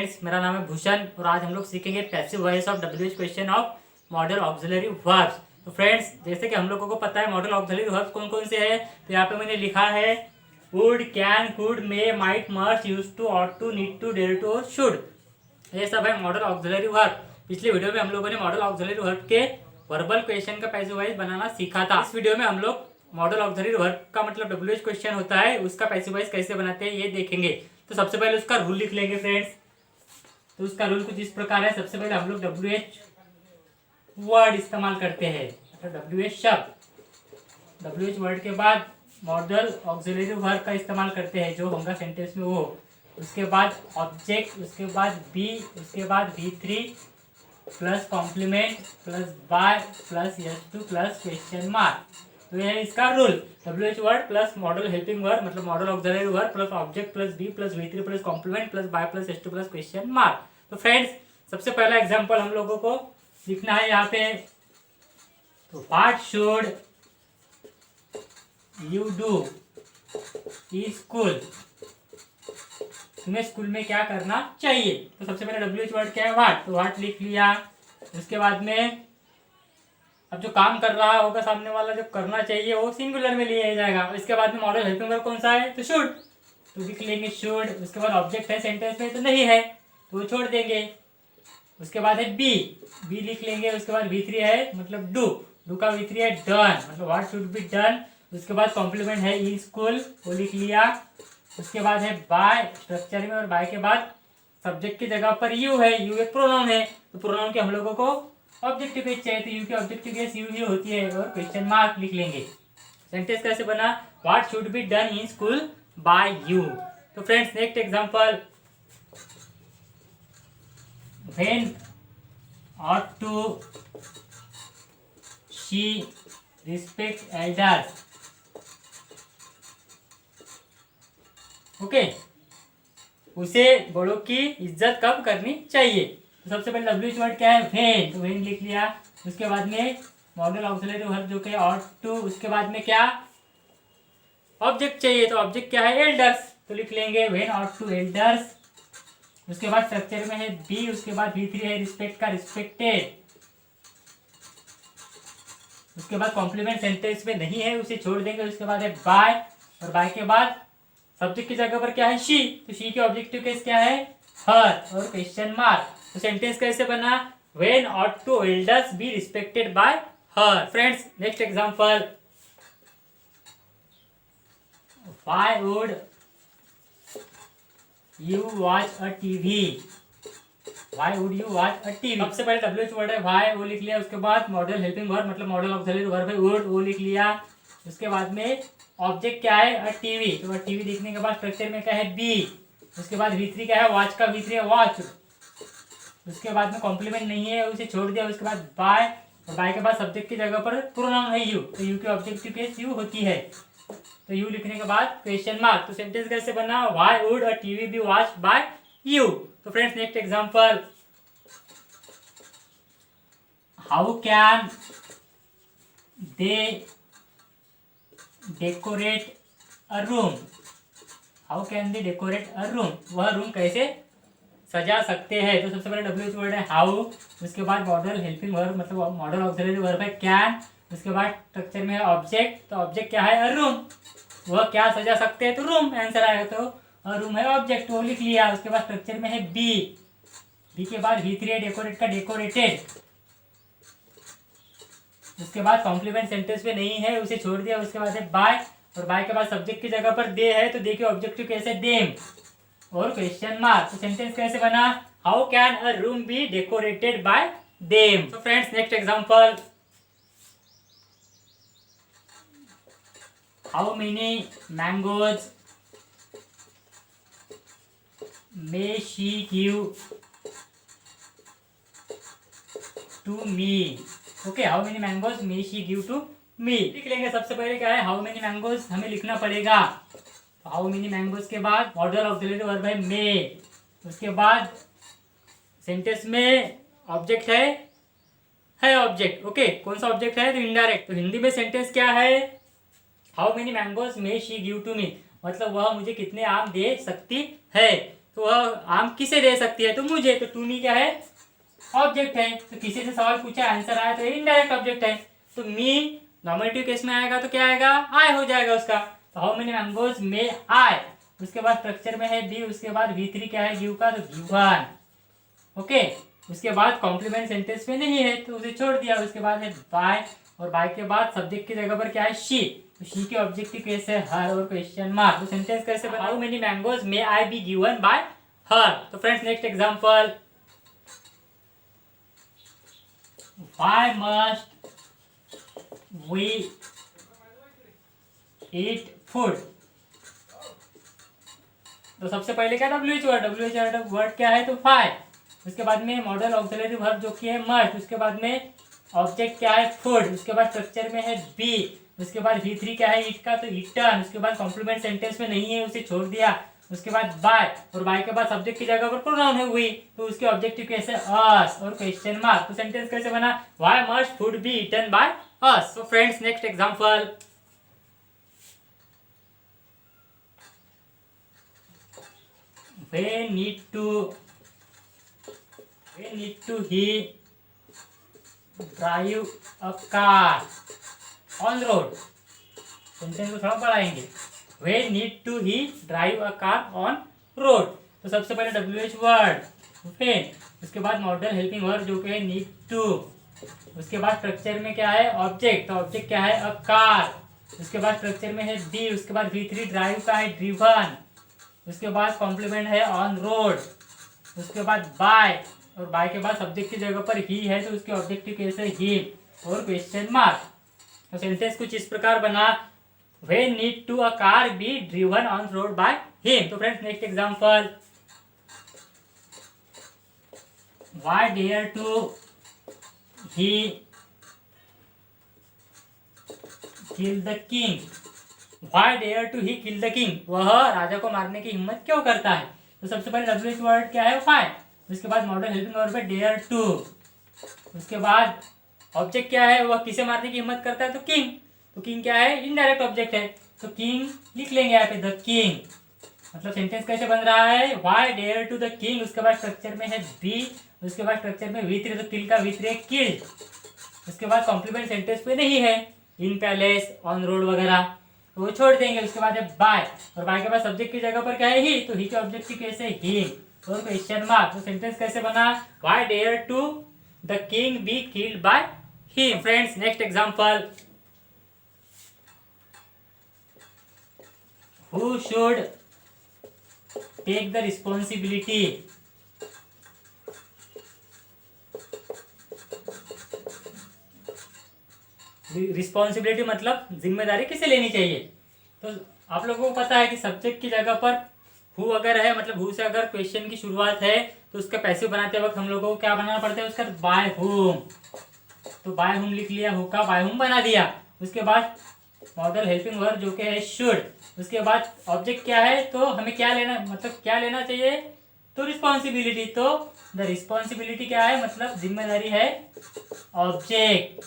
Friends, मेरा नाम है भूषण और आज हम लोग सीखेंगे passive voice of WH question of model auxiliary verbs. तो फ्रेंड्स, जैसे कि हम लोगों को पता है मॉडल ऑक्सिलरी वर्ब्स कौन कौन से हैं। तो यहाँ पे मैंने लिखा है would, can, could, may, might, must, use to, ought to, need to, dare to और शुड। ये सब है मॉडल ऑक्सिलरी वर्ब। पिछले वीडियो में हम लोगों ने मॉडल ऑक्सिलरी वर्ब के वर्बल क्वेश्चन का पैसिव वॉइस बनाना सीखा था। इस वीडियो में हम लोग मॉडल ऑक्सिलरी वर्ब का मतलब डब्ल्यूएच क्वेश्चन होता है, उसका पैसिव वॉइस कैसे बनाते हैं ये देखेंगे। तो सबसे पहले उसका रूल लिख लेंगे फ्रेंड्स। तो उसका रूल कुछ इस प्रकार है। सबसे पहले हम लोग डब्ल्यूएच वर्ड इस्तेमाल करते हैं, तो डब्ल्यूएच शब्द, डब्ल्यूएच वर्ड के बाद मॉडल ऑक्सिलरी वर्ब का इस्तेमाल करते हैं जो होगा सेंटेंस में वो। उसके बाद ऑब्जेक्ट, उसके बाद बी, उसके बाद V3 plus complement plus by plus S2 plus question mark. तो यह है इसका रूल। W H word plus modal helping verb मतलब modal auxiliary verb plus object plus be plus V3 plus complement plus by plus S2 plus question mark. तो friends, सबसे पहला example हम लोगों को लिखना है यहाँ पे। तो what should you do in school, तुम्हें स्कूल में क्या करना चाहिए। तो सबसे पहले डब्ल्यूएच वर्ड क्या है, व्हाट। तो व्हाट लिख लिया। उसके बाद में अब जो काम कर रहा होगा सामने वाला, जो करना चाहिए वो सिंगुलर में लिया जाएगा। इसके बाद में मॉडल हेल्पिंग वर्ब कौन सा है, तो शुड, तो लिख लेंगे शुड। उसके बाद ऑब्जेक्ट है सेंटेंस में तो नहीं है तो वो छोड़ देंगे। उसके बाद है बी, बी लिख लेंगे। उसके बाद V3 है मतलब डू, डू का V3 है डन मतलब व्हाट शुड बी डन। उसके बाद कॉम्प्लीमेंट है इन स्कूल, वो लिख लिया। उसके बाद है बाय स्ट्रक्चर में, और बाय के बाद सब्जेक्ट की जगह पर यू है, यू एक प्रोनाउन है तो प्रोनाउन के हम लोगों को ऑब्जेक्टिव केस चाहिए तो यू की ऑब्जेक्टिव केस यू ही होती है, और क्वेश्चन मार्क लिख लेंगे। सेंटेंस कैसे बना, what should be done in school by you. तो friends, next example, when ought to she respect elders। Okay, उसे बड़ों की इज्जत कब करनी चाहिए। तो सबसे पहले डब्ल्यूएच वर्ड क्या है, व्हेन, तो व्हेन लिख लिया। उसके बाद में मॉडल ऑक्सिलरी वर्ब जो कि ought to, उसके बाद में क्या ऑब्जेक्ट चाहिए, तो ऑब्जेक्ट क्या है, एल्डर्स, तो लिख लेंगे व्हेन ought to elders। उसके बाद स्ट्रक्चर में है बी, उसके बाद V3 है रिस्पेक्ट का रिस्पेक्टेड। उसके बाद कॉम्प्लीमेंट सेंटेंस में नहीं है उसे छोड़ देंगे। उसके बाद है बाय, और बाय के बाद सब्जेक्ट की जगह पर क्या है, शी, तो शी के ऑब्जेक्टिव केस क्या है, हर और क्वेश्चन मार्क। तो सेंटेंस कैसे बना, when ought to elders be respected by her। Friends, next example, why would you watch a TV, why would you watch a TV। सबसे पहले डब्ल्यूएच वर्ड है why, वो लिख लिया। उसके बाद मॉडल हेल्पिंग वर्ब मतलब मॉडल ऑक्सिलरी वर्ब है would, वो लिख लिया। उसके बाद में ऑब्जेक्ट क्या है, अ टीवी, तो वह टीवी लिखने के बाद स्ट्रक्चर में क्या है बी। उसके बाद V3 क्या है, वॉच का V3 है वॉच। उसके बाद में कॉम्प्लीमेंट नहीं है उसे छोड़ दिया। उसके बाद बाय, और बाय के बाद सब्जेक्ट की जगह पर प्रोनाउन है यू, तो यू की ऑब्जेक्टिव केस यू होती है, तो यू लिखने के बाद क्वेश्चन मार्क। तो सेंटेंस कैसे बना, why would a TV be watched by you. तो friends, next example, how can they decorate a room, how can they decorate a room, वह रूम कैसे सजा सकते हैं। तो सबसे पहले डब्ल्यूएच वर्ड है हाउ। उसके बाद मॉडल हेल्पिंग वर्ब मतलब मॉडल ऑक्सिलरी वर्ब है कैन। उसके बाद स्ट्रक्चर में है ऑब्जेक्ट, तो ऑब्जेक्ट क्या है, अ रूम, वह क्या सजा सकते हैं, तो रूम आंसर आएगा। तो रूम है ऑब्जेक्ट, वो लिख लिया। उसके बाद स्ट्रक्चर में है बी, बी के बाद V3 है डेकोरेट का डेकोरेटेड। उसके बाद कॉम्प्लीमेंट सेंटेंस में नहीं है उसे छोड़ दिया। उसके बाद है बाय, और बाय के बाद सब्जेक्ट की जगह पर दे है तो दे के ऑब्जेक्टिव कैसे देम, और क्वेश्चन मार्क। तो सेंटेंस कैसे बना, how can a room be decorated by them. तो friends, next example, how many mangoes may she give to me। Okay, how many mangoes may she give to me लिख लेंगे। सबसे पहले क्या है, how many mangoes हमें लिखना पड़ेगा। तो how many mangoes के बाद मॉडल ऑक्सिलरी वर्ब है may। उसके बाद सेंटेंस में ऑब्जेक्ट है ऑब्जेक्ट। ओके, कौन सा ऑब्जेक्ट है, तो इनडायरेक्ट। तो हिंदी में सेंटेंस क्या है, how many mangoes may she give to me, मतलब वह मुझे कितने आम दे सकती है। तो वह आम किसे दे सकती है, तो मुझे। तो टू मी क्या है, ऑब्जेक्ट है। तो किसी से सवाल पूछा, आंसर आया तो इनडायरेक्ट ऑब्जेक्ट है। तो मी नॉमिनेटिव केस में आएगा तो क्या आएगा, आई हो जाएगा उसका। तो हाउ मेनी मैंगोज मे आई, उसके बाद स्ट्रक्चर में है बी, उसके बाद V3 क्या है गिव का, तो गिवन। ओके, उसके बाद कॉम्प्लीमेंट सेंटेंस में नहीं है तो उसे छोड़ दिया। उसके बाद है बाय, और बाय के बाद सब्जेक्ट की जगह पर क्या है शी, तो शी के ऑब्जेक्टिव केस है हर और क्वेश्चन मार्क। तो सेंटेंस कैसे बना, how many mangoes may I be given by her. तो friends next example, why must we eat food. तो सबसे पहले क्या WH वर्ड क्या है, तो फाइव। उसके बाद में मॉडल ऑक्सिलरी वर्ब जो कि है मस्ट। उसके बाद में ऑब्जेक्ट क्या है, फूड। उसके बाद स्ट्रक्चर में है बी। उसके बाद V3 क्या है, ईट का, तो ईटन। उसके बाद कॉम्प्लीमेंट सेंटेंस में नहीं है उसे छोड़ दिया। उसके बाद बाय, और बाय के बाद सब्जेक्ट की जगह पर प्रोनाउन है हुई, तो उसके ऑब्जेक्टिव कैसे, अस और क्वेश्चन मार्क। तो सेंटेंस कैसे बना, why must food be eaten by us. So friends next example, we need to he drive a car on road। Sentence को थोड़ा बढ़ाएंगे, we need to he drive a car on road। तो सबसे पहले WH word, फिर उसके बाद model helping verb जो कि है नीड टू। उसके बाद स्ट्रक्चर में क्या है, ऑब्जेक्ट। तो ऑब्जेक्ट क्या है, अ कार। उसके बाद स्ट्रक्चर में है बी। उसके बाद V3 ड्राइव का है ड्रिवन। उसके बाद कॉम्प्लीमेंट है ऑन रोड। उसके बाद बाय, और बाय के बाद सब्जेक्ट की जगह पर ही है तो उसके ऑब्जेक्टिव केस है ही और क्वेश्चन मार्क। तो सेंटेंस कुछ इस प्रकार बना, way need to a car be driven on road by him. तो friends next example, why dare to he kill the king. Why dare to he kill the king, वह राजा को मारने की हिम्मत क्यों करता है। तो सबसे पहले WH वर्ड क्या है, व्हाई। उसके बाद मॉडल हेल्पिंग वर्ब है डेयर टू। उसके बाद ऑब्जेक्ट क्या है, वह किसे मारने की हिम्मत करता है, तो किंग। तो किंग क्या है, इनडायरेक्ट ऑब्जेक्ट है, तो किंग लिख लेंगे यहाँ पे, द किंग। मतलब सेंटेंस कैसे बन रहा है, why dare to the king. उसके बाद स्ट्रक्चर में है बी। उसके बाद स्ट्रक्चर में V3, तो किल का V3 है किल्ड। उसके बाद कॉम्प्लीमेंट सेंटेंस पे नहीं है, इन पैलेस, ऑन रोड वगैरह, तो वो छोड़ देंगे। उसके बाद है बाय, और बाय के बाद सब्जेक्ट की जगह पर क्या है, ही। तो ही के ऑब्जेक्टिव कैसे, ही और क्वेश्चन मार्क। तो सेंटेंस कैसे बना, why dare to the king be killed by him. Friends next example, who should take the responsibility. Responsibility मतलब जिम्मेदारी किसे लेनी चाहिए। तो आप लोगों को पता है कि सब्जेक्ट की जगह पर हु अगर है, मतलब हु से अगर क्वेश्चन की शुरुआत है तो उसका पैसिव बनाते वक्त हम लोगों को क्या बनाना पड़ता है, उसका बाय हुम। तो बाय हुम लिख लिया, हु का बाय हुम बना दिया। उसके बाद मॉडल हेल्पिंग वर्ब जो कि है शुड। उसके बाद ऑब्जेक्ट क्या है, तो हमें क्या लेना, मतलब क्या लेना चाहिए, तो रिस्पॉन्सिबिलिटी। तो द रिस्पॉन्सिबिलिटी क्या है, मतलब जिम्मेदारी है, ऑब्जेक्ट।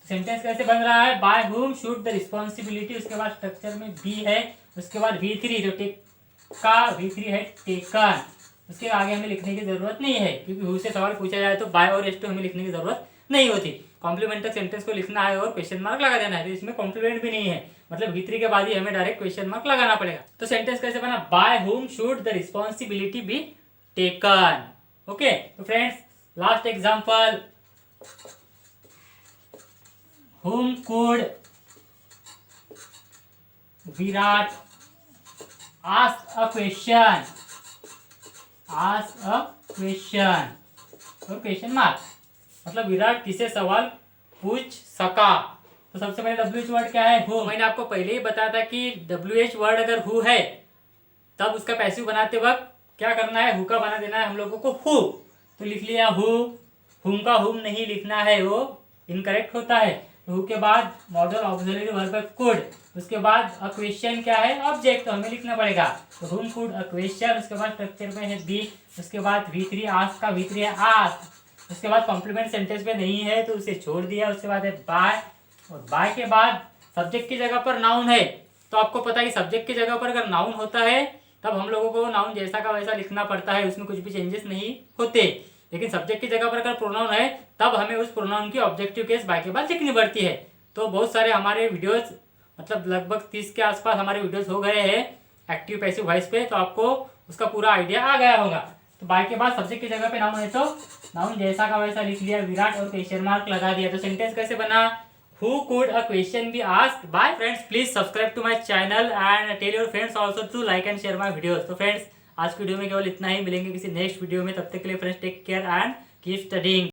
सेंटेंस कैसे बन रहा है, bye whom should the responsibility. उसके बाद स्ट्रक्चर में बी है। उसके बाद V3 जो टेक का V3 है टेकन। उसके आगे हमें लिखने की जरूरत नहीं है क्योंकि हु से सवाल पूछा जाए तो बाय और S2 हमें लिखने की जरूरत नहीं होती। कॉम्प्लीमेंट तक सेंटेंस को लिखना है और क्वेश्चन मार्क लगा देना है, तो इसमें कॉम्प्लीमेंट भी नहीं है, मतलब V3 के बाद ही हमें डायरेक्ट क्वेश्चन मार्क लगाना पड़ेगा। तो सेंटेंस कैसे बना, by whom should the responsibility be taken. Okay, तो friends last example, whom could Virat ask a question, और क्वेश्चन मार्क, मतलब विराट किसे सवाल पूछ सका। तो सबसे पहले WH वर्ड क्या है, हु। मैंने आपको पहले ही बताया था कि WH वर्ड अगर हु है तब उसका पैसिव बनाते वक्त क्या करना है, हु का बना देना है हम लोगों को हु। तो लिख लिया हु, हुम का हुम नहीं लिखना है, वो इनकरेक्ट होता है। हु के बाद मॉडल ऑक्सिलरी वर्ब कुड। उसके बाद अ क्वेश्चन क्या है, ऑब्जेक्ट, तो हमें लिखना पड़ेगा, तो हुम कुड अ क्वेश्चन। उसके बाद स्ट्रक्चर में है बी। उसके बाद V3 आस्क का V3 है आस्क। उसके बाद कॉम्प्लीमेंट सेंटेंस में नहीं है तो उसे छोड़ दिया। उसके बाद है बाय, और बाय के बाद सब्जेक्ट की जगह पर नाउन है। तो आपको पता है कि सब्जेक्ट की जगह पर अगर नाउन होता है तब हम लोगों को नाउन जैसा का वैसा लिखना पड़ता है, उसमें कुछ भी चेंजेस नहीं होते। लेकिन सब्जेक्ट की जगह पर अगर प्रोनाउन है तब हमें उस प्रोनाउन की ऑब्जेक्टिव केस बाय के बाद लिखनी पड़ती है। तो बहुत सारे हमारे वीडियोस, मतलब लगभग 30 के आसपास हमारे वीडियोस हो गए हैं एक्टिव पैसिव वॉइस पे, तो आपको उसका पूरा आइडिया आ गया होगा। तो बाय के बाद सब्जेक्ट की जगह पे नाउन है तो नाउन जैसा का वैसा लिख लिया, विराट और क्वेश्चन मार्क लगा दिया। तो सेंटेंस कैसे बना, Who could a question be asked? Bye friends, please subscribe to my channel and tell your friends also to like and share my videos. तो फ्रेंड्स आज की वीडियो में केवल इतना ही, मिलेंगे किसी नेक्स्ट वीडियो में, तब तक के लिए friends take care and keep studying.